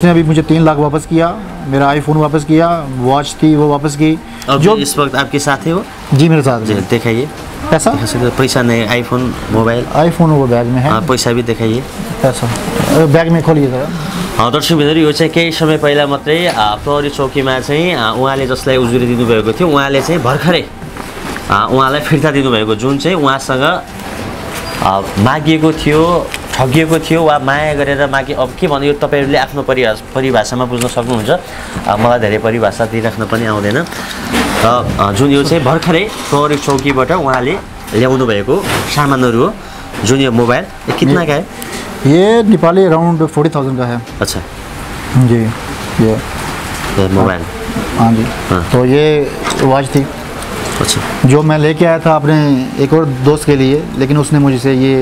उसने अभी मुझे 3 लाख वापस किया, मेरा आईफोन वापस किया, वॉच थी वो वापस की। जो इस वक्त आपके साथ है वो? जी मेरे साथ। दिखाइए पैसा। पैसा नहीं, आईफोन मोबाइल। आईफोन वो बैग में है। हाँ, पैसा भी दिखाइए। पैसा बैग में खोलिए जरा। दर्शक मित्रहरू, यो चाहिँ केही समय पहिला मात्रै प्रहरी चौकीमा चाहिँ उहाँले जसलाई उजुरी दिनुभएको थियो उहाँले चाहिँ भर्खरै उहाँलाई फिर्ता दिनुभएको, जुन चाहिँ उहाँसँग मागिएको थियो, ठगिएको थियो वा माया गरेर मागे। अब के भन्यो, तपाईहरुले आफ्नो परिभाषामा बुझ्न सक्नुहुन्छ, मलाई धेरै परिभाषा दिइराख्न पनि आउँदैन। जुन यो चाहिँ भर्खरै प्रहरी चौकीबाट उहाँले ल्याउनु भएको सामानहरु हो। जुन यो मोबाइल कितना का है? ये नेपाली अराउंड 40,000 का है। अच्छा जी, ये मोबाइल। हाँ जी। तो ये वॉच थी। अच्छा, जो मैं लेके आया था अपने एक और दोस्त के लिए, लेकिन उसने मुझसे ये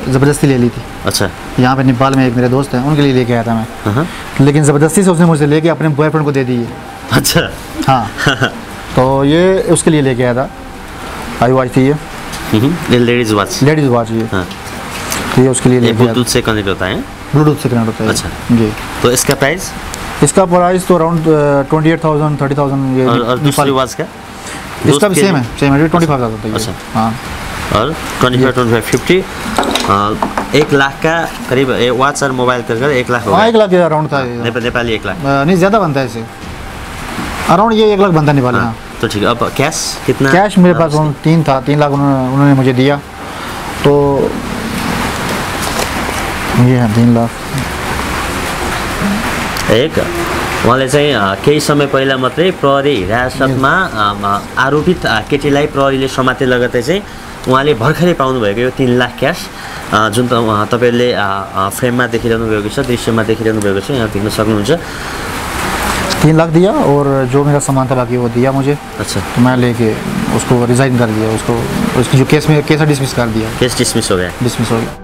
ज़बरदस्ती ले ली थी। अच्छा, यहाँ पे नेपाल में एक मेरे दोस्त हैं, उनके लिए लेके आया था मैं। लेकिन ज़बरदस्ती से उसने मुझसे लेके अपने बॉयफ्रेंड को दे दी है। अच्छा हाँ। तो ये उसके लिए लेके आया था। आई वॉच थी ये लेडीज वॉच। लेडीज वॉच ये। हाँ। तो ये उसके लिए लेके आया। ब्लूटूथ से कनेक्ट होता है? ब्लूटूथ से कनेक्ट होता है। अच्छा जी। तो इसका प्राइस? इसका प्राइस तो अराउंड 28,000 30,000 ये। और दूसरी वॉच का? इसका भी सेम है 25,000 होता है। अच्छा हाँ। और 25 50 1 लाख का करीब वॉच और मोबाइल कर 1 लाख होगा। 1 लाख के अराउंड था। नेपाली 1 लाख नहीं, ज़्यादा बनता है इसे, अराउंड ये 1 लाख बनता है नेपाली। हाँ। तो ठीक है। अब कैश कितना? कैश मेरे पास 3 था, 3 लाख उन्होंने मुझे दिया। तो ये है 3 लाख। एक उहाँले चाहिँ केही समय पहिला मात्रै प्रहरी हिरासतमा आरोपित केटीलाई प्रहरीले समाते लगतै चाहिँ उहाँले भर्खरै पाउनुभएको यो 3 लाख क्यास, जुन तपाईहरुले फ्रेममा देखिरहनु भएको छ, दृश्यमा देखिरहनु भएको छ, यहाँ देख्न सक्नुहुन्छ। 3 लाख दिया और जो मेरा सामान था बाकी वो दिया मुझे। अच्छा। तो मैं लेके उसको रिजाइन कर दिया, उसकी जो केस डिसमिस कर दिया। केस डिसमिस हो गया? डिसमिस हो गया।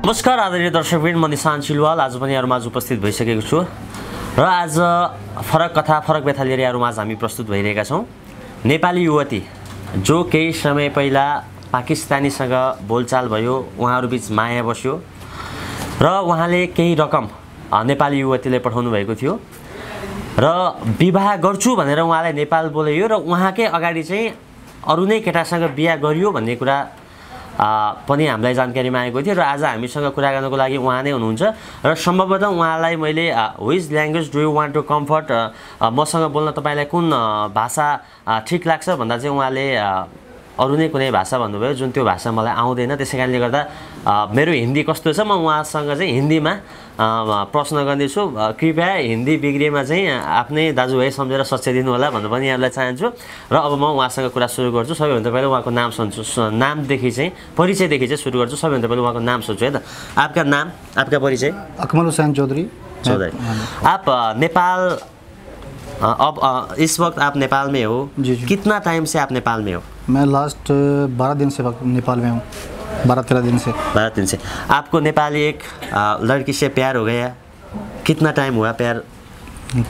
नमस्कार आदरणीय दर्शकवृन्द, म निशान्त सिलवाल आज पनि यहाँहरुमाझ उपस्थित भइसकेको छु र आज फरक कथा फरक व्यथा लिएर यहाँहरुमाझ हामी प्रस्तुत भइरहेका छौं। नेपाली युवती जो केही समय पहिला पाकिस्तानीसँग बोलचाल भयो, उहाँहरु बीच माया बस्यो र उहाँले केही रकम नेपाली युवतीले पठाउनु भएको थियो र विवाह गर्छु भनेर उहाँलाई नेपाल बोलाइयो र उहाँकै अगाडि चाहिँ अरु नै केटासँग बिहे गरियो भन्ने कुरा पनि हामीलाई जानकारीमा आएको थियो र आज हामीसँग कुरा गर्नको लागि उहाँ नै हुनुहुन्छ र सम्भवतः उहाँलाई मैले which language do you want to comfort, मसँग बोल्न तपाईलाई कुन भाषा ठीक लाग्छ भन्दा चाहिँ उहाँले अरु नै कुनै भाषा भन्नुभयो, जुन त्यो भाषा मलाई आउँदैन। त्यसैकारणले गर्दा मेरो हिन्दी कस्तो छ, म उहाँसँग चाहिँ हिन्दीमा प्रश्न गर्नेछु। कृपया हिन्दी बिग्रिएमा चाहिँ आफ्नै दाजुभाइ सम्झेर सच्याइदिनु होला भन्नु पनि यहाँलाई चाहन्छु र अब म उहाँसँग कुरा सुरु गर्छु। सबैभन्दा पहिला उहाँको नाम सुन्छु, नामदेखि चाहिँ परिचयदेखि चाहिँ सुरु गर्छु। सबैभन्दा पहिला उहाँको नाम सोध्छु है त। आपका नाम, आपका परिचय? अकमल हुसैन चौधरी। आप नेपाल, अब इस वक्त आप नेपाल में हो? जी। कितना टाइम से आप नेपाल में हो? मैं लास्ट 12 दिन से नेपाल में हूँ। 12-13 दिन से। 12 दिन से। आपको नेपाली एक लड़की से प्यार हो गया, कितना टाइम हुआ प्यार?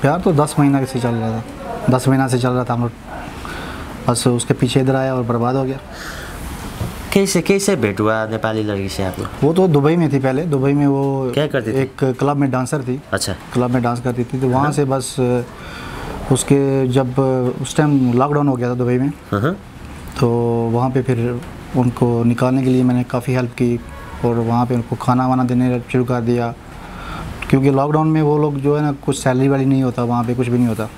प्यार तो 10 महीना से चल रहा था। 10 महीना से चल रहा था हम लोग, बस उसके पीछे इधर आया और बर्बाद हो गया। कैसे भेंट हुआ नेपाली लड़की से आपको? वो तो दुबई में थी पहले। दुबई में वो क्या करती थी? एक क्लब में डांसर थी। अच्छा। क्लब में डांस करती थी, तो वहाँ से बस उसके जब उस टाइम लॉकडाउन हो गया था दुबई में, तो वहाँ पे फिर उनको निकालने के लिए मैंने काफ़ी हेल्प की और वहाँ पे उनको खाना वाना देने शुरू कर दिया, क्योंकि लॉकडाउन में वो लोग जो है ना, कुछ सैलरी वाली नहीं होता वहाँ पे, कुछ भी नहीं होता।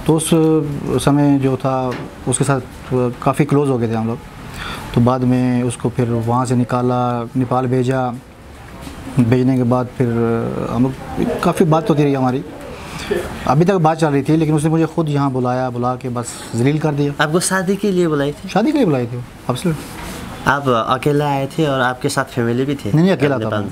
तो उस समय जो था उसके साथ काफ़ी क्लोज़ हो गए थे हम लोग। तो बाद में उसको फिर वहाँ से निकाला, नेपाल भेजा। भेजने के बाद फिर हम लोग काफ़ी बात होती रही हमारी, अभी तक बात चल रही थी, लेकिन उसने मुझे खुद यहाँ बुला के बस जलील कर दिया। आपको शादी के लिए बुलाई थी? शादी के लिए बुलाई थी absolutely। आप अकेला आए थे और आपके साथ फैमिली भी थे? नहीं, अकेला था,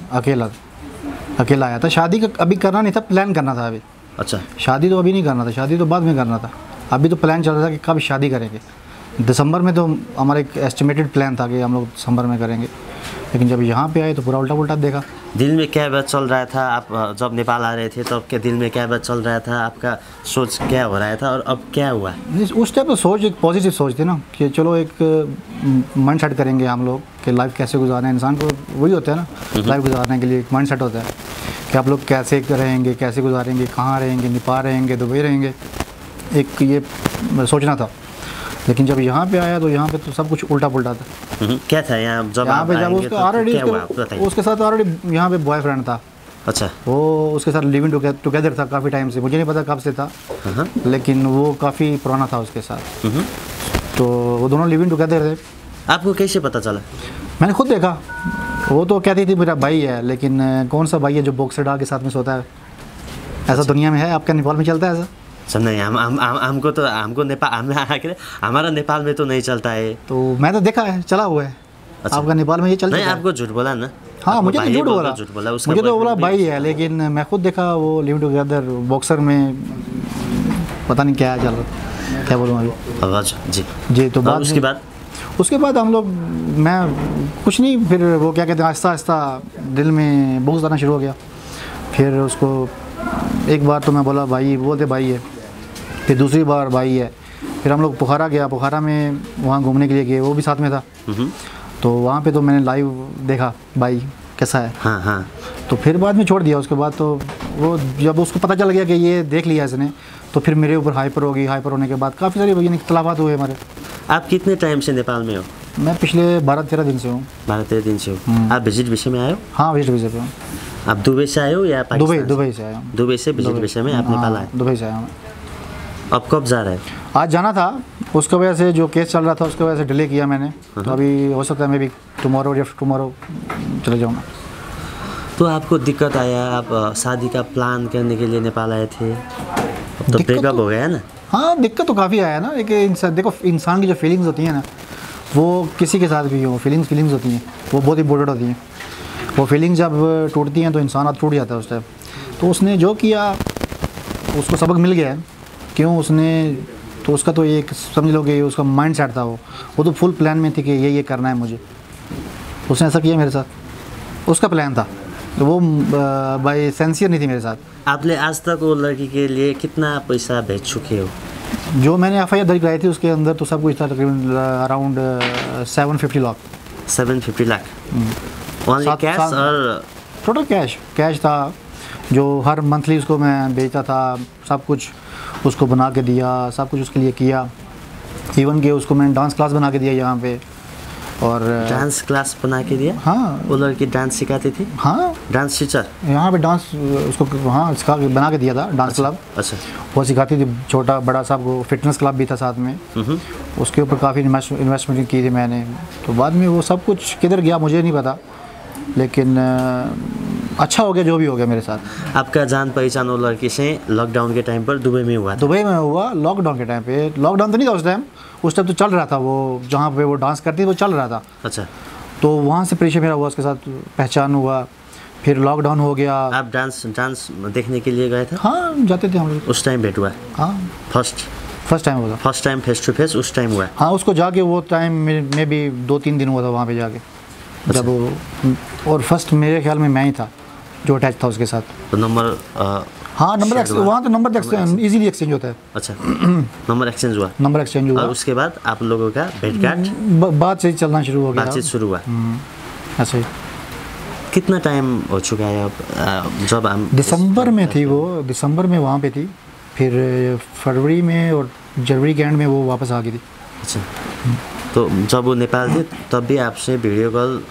अकेला आया था। शादी का अभी करना नहीं था, प्लान करना था अभी। अच्छा। शादी तो अभी नहीं करना था, शादी तो बाद में करना था। अभी तो प्लान चल रहा था कि कब शादी करेंगे। दिसंबर में तो हमारा एक एस्टिमेटेड प्लान था कि हम लोग दिसंबर में करेंगे, लेकिन जब यहाँ पे आए तो पूरा उल्टा पुल्टा देखा। दिल में क्या बात चल रहा था? आप जब नेपाल आ रहे थे तब के दिल में क्या बात चल रहा था? आपका सोच क्या हो रहा था और अब क्या हुआ? उस टाइम तो सोच एक पॉजिटिव सोच थी ना, कि चलो एक माइंड सेट करेंगे हम लोग कि लाइफ कैसे गुजारना है। इंसान को वही होता है ना, लाइफ गुजारने के लिए एक माइंड सेट होता है कि आप लोग कैसे रहेंगे, कैसे गुजारेंगे, कहाँ रहेंगे, नेपाल रहेंगे, दुबई रहेंगे, एक ये सोचना था। लेकिन जब यहाँ पे आया तो यहाँ पे तो सब कुछ उल्टा पुल्टा था। क्या था यहाँ पे जब उसका ऑलरेडी उसके साथ ऑलरेडी यहाँ पे बॉयफ्रेंड था। अच्छा। वो उसके साथ लिविंग टुगेदर था काफ़ी टाइम से, मुझे नहीं पता कब से था, लेकिन वो काफ़ी पुराना था उसके साथ। तो वो दोनों लिविंग टुगेदर थे। आपको कैसे पता चला? मैंने खुद देखा। वो तो कहती थी मेरा भाई है, लेकिन कौन सा भाई है जो बॉक्सर डाल के साथ में सोता है? ऐसा दुनिया में है? आपका नेपाल में चलता है ऐसा? सर नहीं, हमको नेपाल हमारा नेपाल में तो नहीं चलता है। तो मैं तो देखा है, चला हुआ है। अच्छा। आपका नेपाल में ये चलता है? नहीं, आपको झूठ बोला ना। हाँ, मुझे तो झूठ बोला, मुझे तो बोला भाई है, लेकिन मैं खुद देखा वो लिव टुगेदर बॉक्सर में, पता नहीं क्या चल रहा, क्या बोलूँ अभी। जी। तो बाद उसके बाद हम लोग, मैं कुछ नहीं, फिर वो क्या कहते हैं, आहिस्ता आहिस्ता दिल में बुग़्ज़ आना शुरू हो गया। फिर उसको एक बार तो मैं बोला भाई, बोलते भाई है, फिर दूसरी बार भाई है। फिर हम लोग पोखरा गया, पोखरा में वहाँ घूमने के लिए गए, वो भी साथ में था। तो वहाँ पे तो मैंने लाइव देखा भाई कैसा है। हाँ। तो फिर बाद में छोड़ दिया। उसके बाद तो वो जब उसको पता चल गया कि ये देख लिया इसने, तो फिर मेरे ऊपर हाइपर हो गई। हाइपर होने के बाद काफ़ी सारी इख्तलाफात हुए हमारे। आप कितने टाइम से नेपाल में हो? मैं पिछले 12-13 दिन से हूँ। 12-13 दिन से हो। आप विजिट वीज़ा में आए हो? हाँ, विजिट वीज़ा पे हूँ। आप दुबई से आए हो या पाकिस्तान? दुबई से आया हूँ। दुबई से विजिट वीज़ा में आप नेपाल आए? दुबई से आया हूँ। अब कब जा रहे हो? आज जाना था, उसकी वजह से जो केस चल रहा था उसकी वजह से डिले किया मैंने। तो अभी हो सकता है मैं भी टुमारो चले जाऊँगा। तो आपको दिक्कत आया, आप शादी का प्लान करने के लिए नेपाल आए थे, तो ब्रेकअप हो गया ना? हाँ, दिक्कत तो काफ़ी आया ना। एक देखो, इंसान की जो फीलिंग्स होती हैं ना, वो किसी के साथ भी हो, फीलिंग्स होती हैं, वो बहुत इंपॉर्टेंट होती हैं। वो फीलिंग्स जब टूटती हैं तो इंसान टूट जाता है उस टाइम। तो उसने जो किया उसको सबक मिल गया। क्यों उसने, तो उसका तो एक समझ लो कि उसका माइंड सेट था। वो तो फुल प्लान में थी कि ये करना है मुझे। उसने ऐसा किया मेरे साथ, उसका प्लान था। तो वो भाई सेंसियर नहीं थी मेरे साथ। आपने आज तक वो लड़की के लिए कितना पैसा भेज चुके हो? जो मैंने FIR दर्ज कराई थी उसके अंदर तो सब कुछ था, तकरीबन around 750 lakh. 750 lakh only cash और टोटल कैश था, जो हर मंथली उसको मैं भेजता था। सब कुछ उसको बना के दिया, सब कुछ उसके लिए किया। इवन के उसको मैंने डांस क्लास बना के दिया यहाँ पे। और डांस क्लास बना के दिया? हाँ। वो लड़की डांस सिखाती थी? हाँ, डांस टीचर यहाँ पे डांस उसको, हाँ, बना के दिया था डांस क्लब। अच्छा। वो सिखाती थी, छोटा बड़ा सब। वो फिटनेस क्लब भी था साथ में। उसके ऊपर काफ़ी इन्वेस्टमेंट की थी मैंने। तो बाद में वो सब कुछ किधर गया मुझे नहीं पता, लेकिन अच्छा हो गया जो भी हो गया मेरे साथ। आपका जान पहचान वो लड़की से लॉकडाउन के टाइम पर दुबई में हुआ था? दुबई में हुआ लॉकडाउन के टाइम पे। लॉकडाउन तो नहीं था उस टाइम तो चल रहा था, वो जहाँ पे वो डांस करती थी वो चल रहा था। अच्छा। तो वहाँ से परिचय मेरा हुआ, उसके साथ पहचान हुआ। फिर लॉकडाउन हो गया। आप डांस देखने के लिए गए थे? हाँ, जाते थे हम लोग। उस टाइम भेंट हुआ? हाँ, फर्स्ट टाइम हुआ। First time face to face उस टाइम हुआ? हाँ, उसको जाके वो टाइम में भी 2-3 दिन हुआ था वहाँ पे जाके। अच्छा। जब वो, और फर्स्ट मेरे ख्याल में मैं ही था जो अटैच था उसके साथ। तो नंबर हाँ, नंबर वहाँ तो नंबर इजीली एक्सचेंज होता है। अच्छा। नंबर एक्सचेंज हुआ। और उसके बाद आप लोगों का भेंट-गांठ बात से चलना शुरू हो गया। बातचीत शुरू हुआ। ऐसे ही। कितना टाइम हो चुका है अब? जब हम दिसंबर में थी वो, दिसंबर में वहाँ पे थी। फिर फरवरी में और जनवरी के एंड में वो वापस आ गई थी। अच्छा। तो जब वो नेपाल थी तब भी आपसे video call,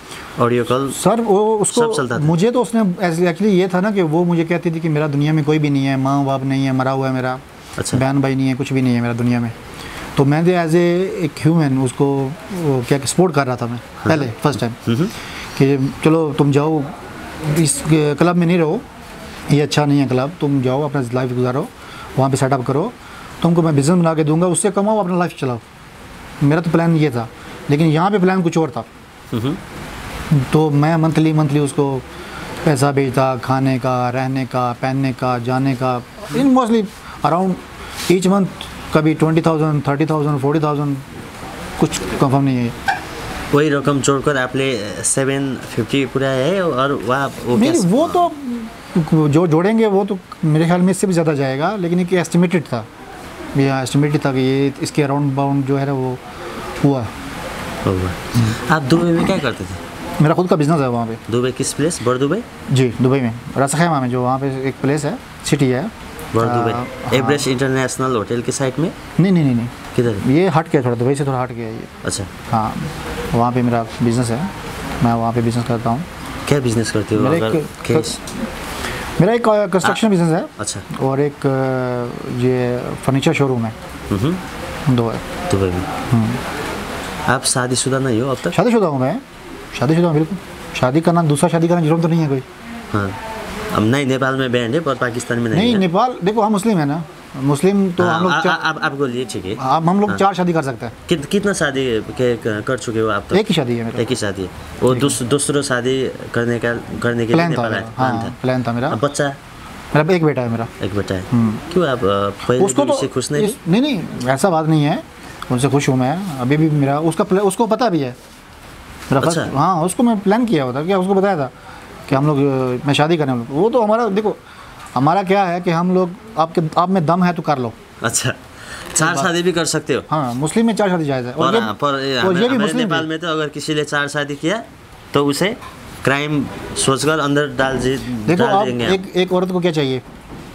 audio call? Sir वो उसको सब चलता था। मुझे तो उसने एक्चुअली ये था ना कि वो मुझे कहती थी कि मेरा दुनिया में कोई भी नहीं है, माँ बाप नहीं है, मरा हुआ है मेरा। अच्छा। बहन भाई नहीं है, कुछ भी नहीं है मेरा दुनिया में। तो मैं एज एक ह्यूमन उसको क्या सपोर्ट कर रहा था मैं। पहले फर्स्ट टाइम कि चलो तुम जाओ, इस क्लब में नहीं रहो, ये अच्छा नहीं है क्लब, तुम जाओ अपना लाइफ गुजारो, वहाँ पे सेटअप करो, तुमको मैं बिज़नेस बना के दूंगा, उससे कमाओ, अपना लाइफ चलाओ। मेरा तो प्लान ये था, लेकिन यहाँ पे प्लान कुछ और था। तो मैं मंथली उसको पैसा भेजता, खाने का, रहने का, पहनने का, जाने का, इन मोस्टली अराउंड ईच मंथ कभी 20,000, 30,000, 40,000, कुछ कंफर्म नहीं है। वही रकम जोड़कर आपने 750 पूरा है? और वो तो जो जोड़ेंगे वो तो मेरे ख्याल में इससे भी ज़्यादा जाएगा, लेकिन एक एस्टिमेटेड था, ये एस्टिमेटेड था कि ये इसके अराउंड बाउंड जो है ना वो हुआ। आप दुबई में क्या करते थे? मेरा खुद का बिजनेस है वहाँ पे। दुबई किस प्लेस? बर दुबई? जी, दुबई में रस खैमा में, जो वहाँ पे एक प्लेस है, सिटी है बर दुबई। एवरेस्ट इंटरनेशनल होटल के साइड में? नहीं, किधर? ये हट के थोड़ा, दुबई से थोड़ा हट के है ये। अच्छा। हाँ, वहाँ पे मेरा बिजनेस है, मैं वहाँ पे बिजनेस करता हूँ। क्या बिजनेस करते हो? मेरा एक कंस्ट्रक्शन बिजनेस है। अच्छा। और एक ये फर्नीचर शोरूम है। दो है दुबई में। आप शादीशुदा नहीं हो अब तक? शादीशुदा हूँ मैं, शादीशुदा हूँ बिल्कुल। शादी करना, दूसरा शादी करना जरूरत तो नहीं है कोई। हाँ, अब नहीं, नेपाल में बैंड है पर पाकिस्तान में नहीं है। नेपाल देखो, हम मुस्लिम है ना, मुस्लिम तो हम लोग आप बोलिए। ठीक है, हम लोग 4 शादी कर सकते हैं। कितना शादी कर चुके हो आप तक? एक ही शादी है मेरा। एक ही शादी है। वो दूसरा शादी करने के लिए नेपाल आए? प्लान था मेरा। बच्चा? मेरा एक बेटा है मेरा। एक बेटा है। क्यों आप पहले से खुश नहीं? नहीं, ऐसा बात नहीं है, उनसे खुश हूँ मैं अभी भी। मेरा उसको पता भी है मेरा। अच्छा। हाँ, उसको मैं प्लान किया हुआ था, क्या उसको बताया था कि हम लोग मैं शादी करने वाले। वो तो हमारा देखो, हमारा क्या है कि हम लोग आप में दम है तो कर लो। अच्छा, 4 शादी भी कर सकते हो? हाँ, मुस्लिम में 4 शादी जायज़ है। और ये भी मुस्लिम नेपाल में तो अगर किसी ने 4 शादी किया तो उसे क्राइम सोचकर अंदर डाल देखो, आप एक औरत को क्या चाहिए?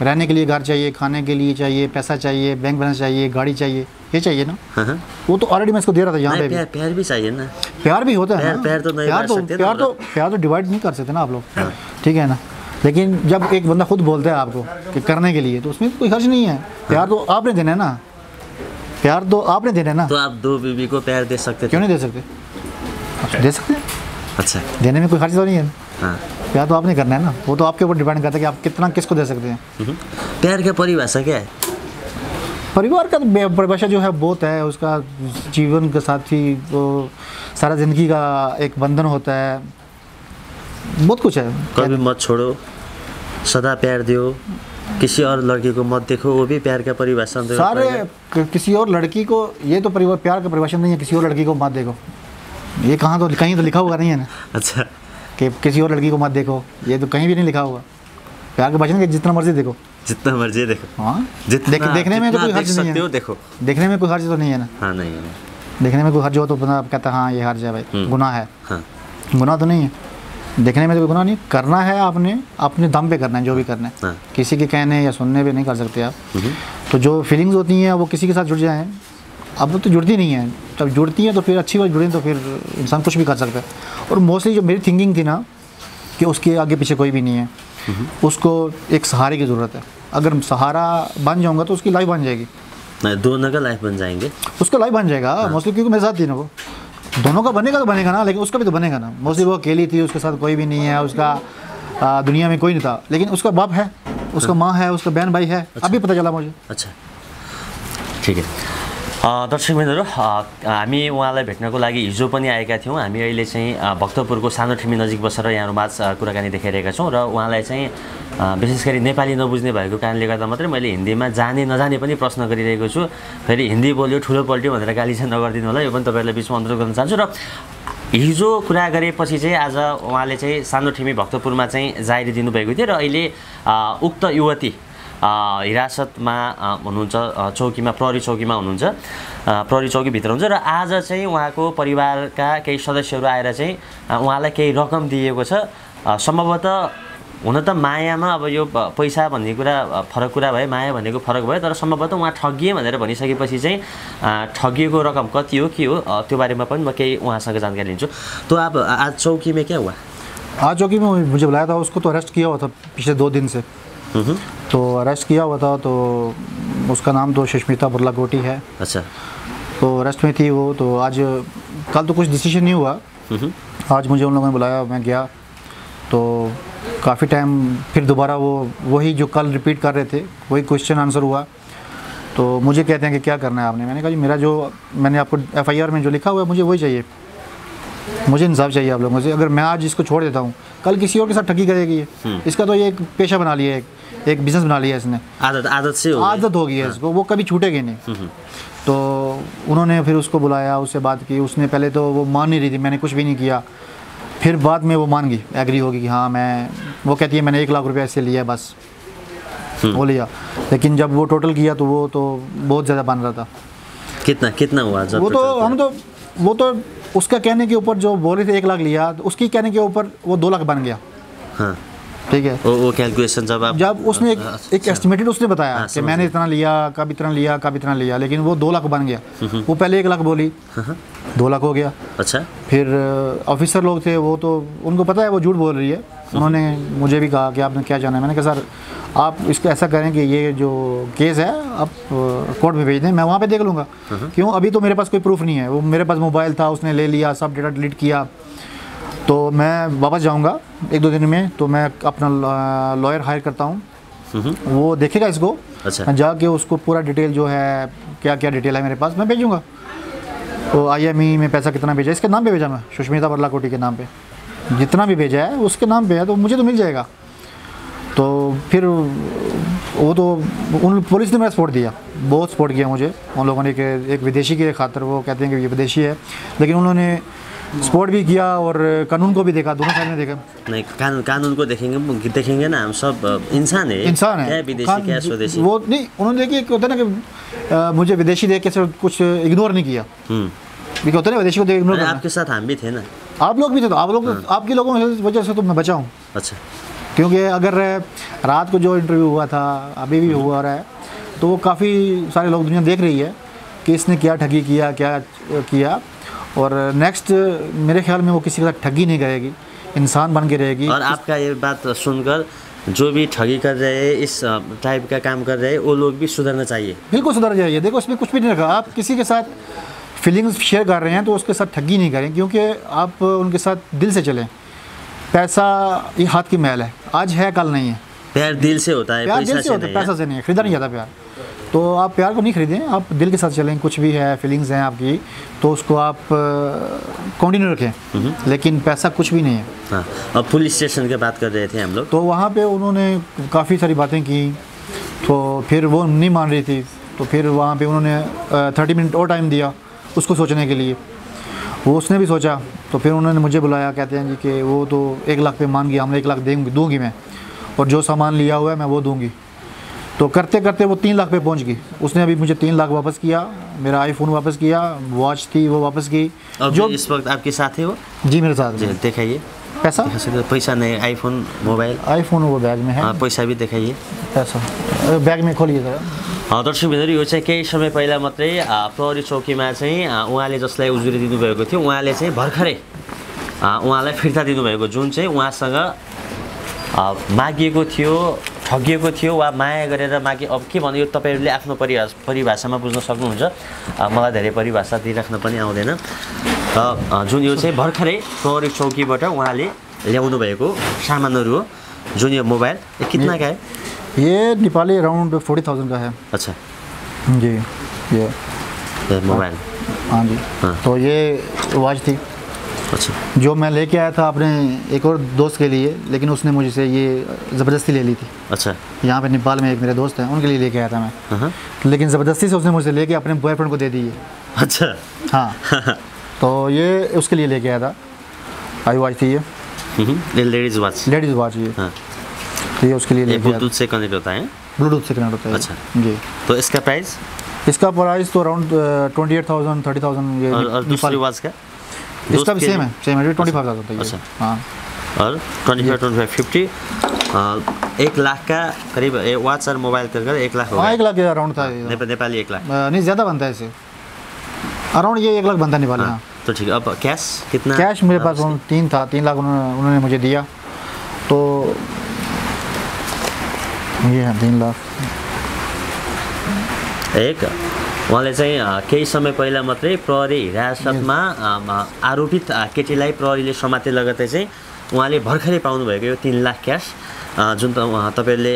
रहने के लिए घर चाहिए, खाने के लिए चाहिए, पैसा चाहिए, बैंक बैलेंस चाहिए, गाड़ी चाहिए, ये चाहिए ना। हाँ। वो तो ऑलरेडी मैं इसको दे रहा था यहाँ पे। प्यार भी चाहिए ना। प्यार भी होता है। प्यार तो नहीं कर सकते ना। प्यार तो डिवाइड नहीं कर सकते ना आप लोग। ठीक है ना, लेकिन जब एक बंदा खुद बोलता है आपको कि करने के लिए, तो उसमें कोई खर्च नहीं है। प्यार तो आपने देना है ना, प्यार तो आपने देना है ना। तो आप 2 बीवी को प्यार दे सकते? क्यों नहीं दे सकते? आप दे सकते हैं। अच्छा, देने में कोई खर्च तो नहीं है। हाँ। प्यार तो आपने करना है ना, वो तो आपके ऊपर डिपेंड करता है कि आप कितना किसको दे सकते हैं। प्यार की परिभाषा क्या है? परिवार का तो परिभाषा जो है बहुत है, उसका जीवन के साथ ही वो सारा ज़िंदगी का एक बंधन होता है, बहुत कुछ है। कभी मत छोड़ो, सदा प्यार दियो, किसी और लड़की को मत देखो, वो भी प्यार का परिभाषा सारे। किसी और लड़की को, ये तो प्यार का परिभाषा नहीं है किसी और लड़की को मत देखो। ये कहीं तो लिखा हुआ नहीं है ना। अच्छा, कि किसी और लड़की को मत देखो, ये तो कहीं भी नहीं लिखा हुआ। प्यार के भाषण के जितना मर्जी देखो, जितना मर्जी देखो। हाँ, देखने में तो कोई हर्ज नहीं है। देखो, देखने में कोई हर्ज तो नहीं है ना। हाँ, नहीं है। देखने में कोई हर्ज हो तो बंदा कहता है हाँ ये हर्ज है भाई, गुनाह है। हाँ, गुनाह तो नहीं है, देखने में तो कोई गुनाह नहीं। करना है आपने अपने दम पे करना है, जो भी करना है। हाँ। किसी के कहने या सुनने पे नहीं कर सकते आप। तो जो फीलिंग्स होती हैं वो किसी के साथ जुड़ जाएँ, अब वो तो जुड़ती नहीं है। जब जुड़ती हैं तो फिर अच्छी बात, जुड़ें तो फिर इंसान कुछ भी कर सकता है। और मोस्टली जो मेरी थिंकिंग थी ना कि उसके आगे पीछे कोई भी नहीं है, उसको एक सहारे की ज़रूरत है। अगर सहारा बन जाऊँगा तो उसकी लाइफ बन जाएगी। दोनों का लाइफ बन जाएंगे, उसका लाइफ बन जाएगा। मोस्टली क्योंकि मेरे साथ थी ना, वो दोनों का बनेगा तो बनेगा ना, लेकिन उसका भी तो बनेगा ना। मोस्टली वो अकेली थी, उसके साथ कोई भी नहीं है, उसका दुनिया में कोई नहीं था, लेकिन उसका बाप है, उसका माँ है, उसका बहन भाई है। अभी पता चला मुझे। अच्छा, ठीक है। दर्शकबिन्दुहरू, हामी उहाँलाई भेट्नको लागि हिजो पनि आएका थियौँ। हामी अहिले चाहिँ भक्तपुरको सानो ठिमी नजिक बसेर यहाँहरूमाझ कुराकानी देखाइरहेका छौँ र उहाँलाई चाहिँ विशेष गरी नेपाली नबुझ्ने भएको कारणले गर्दा मात्रै मैले हिन्दीमा जाने नजाने पनि प्रश्न गरिरहेको छु। फेरि हिन्दी बोल्यो ठुलो पल्ट्यो भनेर गाली चाहिँ नगरिदिनु होला, यो पनि तपाईँहरूलाई बिचमा अनुरोध गर्न चाहन्छु। र हिजो कुरा गरेपछि चाहिँ आज उहाँले चाहिँ सानो ठिमी भक्तपुरमा चाहिँ जारी दिनुभएको थियो र अहिले उक्त युवती हिरासतमा हुनुहुन्छ, चौकीमा, प्रहरी चौकीमा हुनुहुन्छ, प्रहरी चौकीभित्र हुन्छ। र आज चाहिँ उहाँको परिवारका केही सदस्यहरू आएर चाहिँ उहाँलाई केही रकम दिएको छ। सम्भवतः हुन त मायामा अब यो पैसा भन्ने कुरा फरक कुरा भयो, माया भनेको फरक भयो, तर सम्भवतः उहाँ ठगिए भनेर भनिसकेपछि चाहिँ ठगिएको रकम कति हो, के हो, त्यो बारेमा पनि म केही उहाँसँग जानकारी लिन्छु। तो अब आज चौकी में क्या हुआ? आज चौकी में मुझे बुलाया था, उसको तो अरेस्ट किया हुआ था पिछले 2 दिन से। तो अरेस्ट किया हुआ था, तो उसका नाम तो सुष्मिता बुर्लाकोटी है। अच्छा। तो अरेस्ट में थी वो। तो आज कल तो कुछ डिसीजन नहीं हुआ, आज मुझे उन लोगों ने बुलाया, मैं गया तो काफ़ी टाइम फिर दोबारा वही जो कल रिपीट कर रहे थे वही क्वेश्चन आंसर हुआ। तो मुझे कहते हैं कि क्या करना है आपने। मैंने कहा जी मेरा जो मैंने आपको FIR में जो लिखा हुआ है मुझे वही चाहिए, मुझे इंसाफ चाहिए आप लोगों से। अगर मैं आज इसको छोड़ देता हूँ कल किसी और के साथ ठगी करेगी ये। इसका तो ये एक पेशा बना लिया है, एक बिज़नेस बना लिया है इसने, आदत हो गई है इसको, वो कभी छूटेगी नहीं। तो उन्होंने फिर उसको बुलाया, उससे बात की। उसने पहले तो वो मान नहीं रही थी, मैंने कुछ भी नहीं किया। फिर बाद में वो मान गई, एग्री होगी कि हाँ मैं, वो कहती है मैंने 1 लाख रुपया इससे लिया बस, वो लिया। लेकिन जब वो टोटल किया तो वो तो बहुत ज़्यादा बन रहा था। कितना हुआ? वो तो उसका कहने के ऊपर जो बोल रहे थे 1 लाख लिया, तो उसकी कहने के ऊपर वो 2 लाख बन गया। हाँ ठीक है, वो कैलकुलेशन जब उसने एक एस्टिमेटेड उसने बताया कि मैंने इतना लिया, कब इतना लिया, कब इतना लिया, लेकिन वो 2 लाख बन गया। वो पहले 1 लाख बोली, 2 लाख हो गया। अच्छा, फिर ऑफिसर लोग थे, वो तो उनको पता है वो झूठ बोल रही है। उन्होंने मुझे भी कहा कि आपने क्या जाना है। मैंने कहा सर आप इसको ऐसा करें कि ये जो केस है आप कोर्ट में भेज दें, मैं वहाँ पे देख लूँगा। क्यों, अभी तो मेरे पास कोई प्रूफ नहीं है। वो मेरे पास मोबाइल था, उसने ले लिया, सब डेटा डिलीट किया। तो मैं वापस जाऊंगा 1-2 दिन में, तो मैं अपना लॉयर हायर करता हूँ, वो देखेगा इसको। अच्छा, जाके उसको पूरा डिटेल जो है, क्या क्या डिटेल है मेरे पास, मैं भेजूँगा। तो IME में पैसा कितना भेजा, इसके नाम पे भेजा मैं, सुष्मिता पर्लाकोटी के नाम पे। जितना भी भेजा है उसके नाम पे है, तो मुझे तो मिल जाएगा। तो फिर वो तो उन पुलिस ने मेरा सपोर्ट दिया, बहुत सपोर्ट किया मुझे उन लोगों ने। एक विदेशी के खातर, वो कहते हैं कि ये विदेशी है, लेकिन उन्होंने सपोर्ट भी किया और कानून को भी देखा, दोनों साइड में देखा। नहीं, कानून को देखेंगे ना, हम सब इंसान है, क्या विदेशी क्या स्वदेशी, वो नहीं। उन्होंने देखिए होता है ना कि मुझे विदेशी देख के कुछ इग्नोर नहीं किया। होता है ना विदेशी को देख इग्नोर। आपके साथ हम भी थे ना, आप लोग भी थे, तो आप लोग आपके लोगों की वजह से तो मैं बचा हूँ। अच्छा, क्योंकि अगर रात को जो इंटरव्यू हुआ था, अभी भी हुआ रहा है, तो वो काफ़ी सारे लोग, दुनिया देख रही है कि इसने क्या ठगी किया, क्या किया। और नेक्स्ट मेरे ख्याल में वो किसी के साथ ठगी नहीं करेगी, इंसान बन के रहेगी। और आपका ये बात सुनकर जो भी ठगी कर रहे हैं, इस टाइप का काम कर रहे हैं, वो लोग भी सुधरना चाहिए। बिल्कुल सुधर जाइए। देखो इसमें कुछ भी नहीं रखा। आप किसी के साथ फीलिंग्स शेयर कर रहे हैं तो उसके साथ ठगी नहीं करें, क्योंकि आप उनके साथ दिल से चलें। पैसा ये हाथ की मैल है, आज है कल नहीं है। प्यार दिल से होता है, प्यार दिल से होता है, पैसा से नहीं है। खरीदा नहीं जाता प्यार। तो आप प्यार को नहीं खरीदें, आप दिल के साथ चलें। कुछ भी है, फीलिंग्स हैं आपकी, तो उसको आप कंटिन्यू रखें, लेकिन पैसा कुछ भी नहीं है। हाँ, अब पुलिस स्टेशन की बात कर रहे थे हम लोग, तो वहाँ पे उन्होंने काफ़ी सारी बातें की, तो फिर वो नहीं मान रही थी। तो फिर वहाँ पे उन्होंने 30 मिनट और टाइम दिया उसको सोचने के लिए। वो उसने भी सोचा, तो फिर उन्होंने मुझे बुलाया, कहते हैं जी कि वो तो 1 लाख पे मान गया, हमने 1 लाख दूँगी मैं, और जो सामान लिया हुआ है मैं वो दूँगी। तो करते करते वो 3 लाख पे पहुंच गई। उसने अभी मुझे 3 लाख वापस किया, मेरा आईफोन वापस किया, वॉच थी वो वापस की। जो इस वक्त आपके साथ है वो? जी मेरे साथ है। दिखाइए पैसा। पैसा नहीं, आईफोन, मोबाइल। आईफोन वो बैग में है। हाँ, पैसा भी दिखाइए। पैसा बैग में खोलिए जरा। दर्शक बिन्दु, यो चाहिँ केही समय पहिला मात्रै प्रहरी चौकीमा चाहिँ उहाँले जसलाई उजुरी दिनुभएको थियो, उहाँले चाहिँ भर्खरै उहाँलाई फिर्ता दिनुभएको, जुन चाहिँ उहाँसँग मागिएको थियो, ठगिएको थियो वा माया गरेर मागे। अब के भन्यो, तपाईँहरूले आफ्नो परिभाषामा बुझ्न सक्नुहुन्छ, मलाई धेरै परिभाषा दिइराख्न पनि आउँदैन। जुन यो चाहिँ भर्खरै प्रहरी चौकीबाट उहाँले ल्याउनु भएको सामानहरू हो, जुन यो मोबाइल कितना का है? ये नेपाली अराउंड 40,000 का है। अच्छा जी, ये मोबाइल। हाँ जी। हाँ। तो ये वॉच थी। अच्छा, जो मैं लेके आया था अपने एक और दोस्त के लिए, लेकिन उसने मुझसे ये ज़बरदस्ती ले ली थी। अच्छा, यहाँ पे नेपाल में एक मेरे दोस्त हैं, उनके लिए लेके आया था मैं। लेकिन ज़बरदस्ती से उसने मुझसे लेके अपने बॉयफ्रेंड को दे दी है। अच्छा, हाँ। तो ये उसके लिए लेके आया था, आई वॉच थी ये। Ladies watch. लेडीज़ वॉच ये। हाँ। तो ये उसके लिए लेके आया। ब्लूटूथ से कनेक्ट होता है? ब्लूटूथ से कनेक्ट होता है। अच्छा जी। तो इसका प्राइस? इसका प्राइस तो अराउंड 28,000 30,000। ये और दूसरी वॉच का? इसका भी सेम है 25,000 होता है। अच्छा, हाँ। और 25 50 1 लाख का करीब वॉच और मोबाइल कर 1 लाख हो गया। 1 लाख के अराउंड था। नेपाली 1 लाख नहीं, ज़्यादा बनता है इसे, अराउंड ये 1 लाख बनता है नेपाली। हाँ। तो ठीक है। अब कैश कितना? कैश मेरे पास 3 था, 3 लाख उन्होंने मुझे दिया। तो ये है 3 लाख। एक उहाँले चाहिँ केही समय पहिला मात्रै प्रहरी हिरासतमा आरोपित केटीलाई प्रहरीले समाते लगतै चाहिँ उहाँले भर्खरै पाउनुभएको यो 3 लाख क्यास, जुन तपाईँहरूले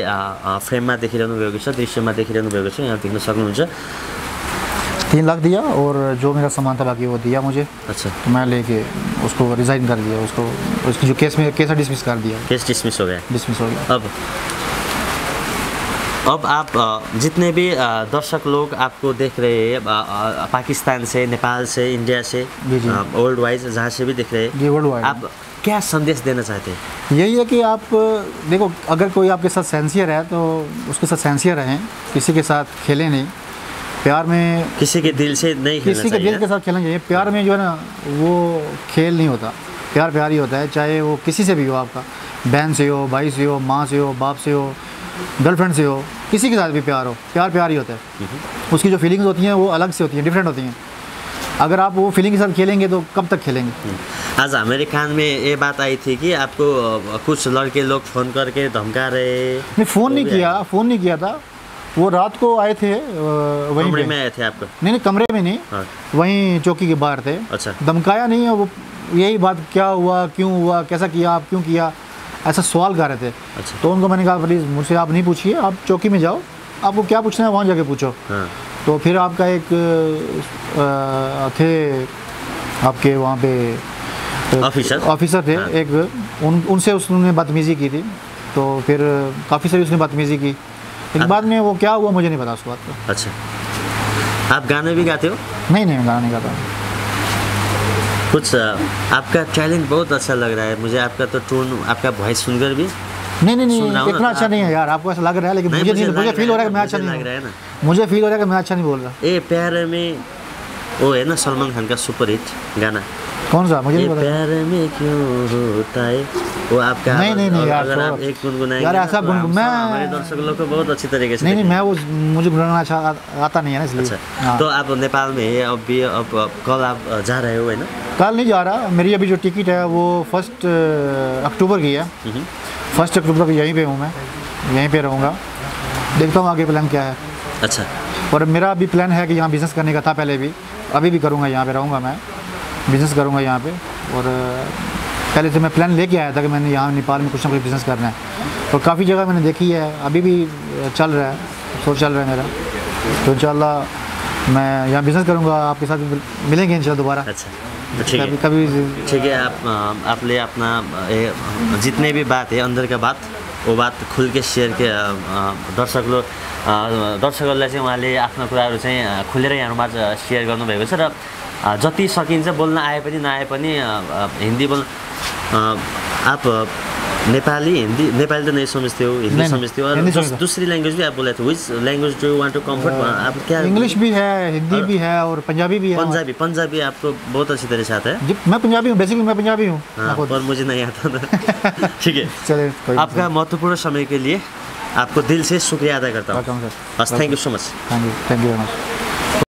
फ्रेममा देखिरहनु भएको छ, दृश्यमा देखिरहनु भएको छ, यहाँ देख्न सक्नुहुन्छ। 3 लाख दिया और जो मेरा सामान था बाकी वो दिया मुझे। अच्छा। तो मैं लेके उसको रिज़ाइन कर दिया, उसकी जो केस डिसमिस कर दिया। केस डिसमिस हो गया? डिसमिस हो गया। अब आप जितने भी दर्शक लोग आपको देख रहे हैं, पाकिस्तान से, नेपाल से, इंडिया से, वर्ल्ड वाइज जहाँ से भी देख रहे हैं, वर्ल्ड वाइड, आप क्या संदेश देना चाहते हैं? यही है कि आप देखो, अगर कोई आपके साथ सेंसियर है तो उसके साथ सेंसियर रहें, किसी के साथ खेलें नहीं। प्यार में किसी के दिल से नहीं खेलना किसी के चाहिए दिल के साथ खेलना चाहिए। प्यार में जो है ना वो खेल नहीं होता, प्यार प्यार ही होता है, चाहे वो किसी से भी हो, आपका बहन से हो, भाई से हो, माँ से हो, बाप से हो, गर्लफ्रेंड से हो, किसी के साथ भी प्यार हो, प्यार प्यार ही होता है। उसकी जो फीलिंग्स होती हैं वो अलग से होती हैं, डिफरेंट होती हैं। अगर आप वो फीलिंग के साथ खेलेंगे तो कब तक खेलेंगे। आज हमारे कान में ये बात आई थी कि आपको कुछ लड़के लोग फ़ोन करके धमका रहे। नहीं, फ़ोन नहीं किया था, वो रात को आए थे वहीं कमरे में आए थे आपको? नहीं कमरे में नहीं, हाँ। वहीं चौकी के बाहर थे। अच्छा। धमकाया नहीं है, वो यही बात क्या हुआ, क्यों हुआ, कैसा किया, आप क्यों किया, ऐसा सवाल कर रहे थे। अच्छा। तो उनको मैंने कहा प्लीज़ मुझसे आप नहीं पूछिए, आप चौकी में जाओ, आपको क्या पूछना है वहाँ जाके पूछो। हाँ। तो फिर आपका एक थे आपके वहाँ पे ऑफिसर थे। हाँ। एक उनसे उसने बदतमीज़ी की थी, तो फिर काफ़ी सारी उसने बदतमीज़ी की, लेकिन बाद में वो क्या हुआ मुझे नहीं पता उस बात का। अच्छा। आप गाने भी गाते हो? नहीं गाना नहीं गाता। कुछ आपका टैलेंट बहुत अच्छा लग रहा है मुझे, आपका तो टोन, आपका वॉइस सुनकर भी नहीं इतना अच्छा नहीं है यार, आपको ऐसा लग रहा है, लेकिन मुझे फील हो रहा है कि मैं अच्छा नहीं लग रहा है ना, मुझे फील हो रहा है कि मैं अच्छा नहीं बोल रहा। ए प्यार में वो है ना सलमान खान का सुपर हिट गाना, कौन सा मुझे नहीं पता। प्यार में क्यों होता है वो आपका? नहीं यार, अगर आप एक गुनगुनाएंगे यार ऐसा मैं हमारे दर्शक लोग को बहुत अच्छी तरीके से नहीं मैं वो मुझे गुनगुनाना अच्छा आता नहीं है ना, इसलिए। अच्छा। हाँ। तो आप नेपाल में है अभी, अब कल आप जा रहे हो है ना? कल नहीं जा रहा, मेरी अभी जो टिकट है वो 1 अक्टूबर की है। 1 अक्टूबर को यहीं पे हूँ मैं, यहीं पे रहूँगा, देखता हूँ आगे प्लान क्या है। अच्छा। और मेरा अभी प्लान है कि यहाँ बिज़नेस करने का था पहले भी, अभी भी करूँगा, यहाँ पे रहूँगा मैं, बिज़नेस करूँगा यहाँ पे। और पहले से मैं प्लान लेके आया था कि मैंने यहाँ नेपाल में कुछ ना कुछ बिज़नेस करना है, और काफ़ी जगह मैंने देखी है, अभी भी चल रहा है, सोच चल रहा है मेरा। तो इंशाल्लाह मैं यहाँ बिज़नेस करूँगा, आपके साथ मिलेंगे इंशाल्लाह दोबारा। अच्छा, ठीक है, कभी ठीक है। आपने अपना जितने भी बात है अंदर का बात, वो बात खुल के शेयर के दर्शकहरूलाई चाहिँ उहाँले आफ्नो कुराहरू चाहिँ खुलेर यहाँहरूमाझ सेयर गर्नुभएको छ। र जति सकिन्छ बोल्न आए पनि नआए पनि हिंदी बोल्न आप नेपाली हिंदी नेपाली तो नहीं समझते हो, हिंदी समझते हो, और दूसरी लैंग्वेज भी आप बोले थे, which language do you want to comfort? आप क्या? इंग्लिश भी है, हिंदी भी है, और पंजाबी भी है। पंजाबी आपको बहुत अच्छी तरह से आता है? मैं पंजाबी हूँ, बेसिकली मैं पंजाबी हूँ, पर मुझे नहीं आता था। ठीक है, चलिए, आपका महत्वपूर्ण समय के लिए आपको दिल से शुक्रिया अदा करता हूँ। Thank you so much. Thank you very much.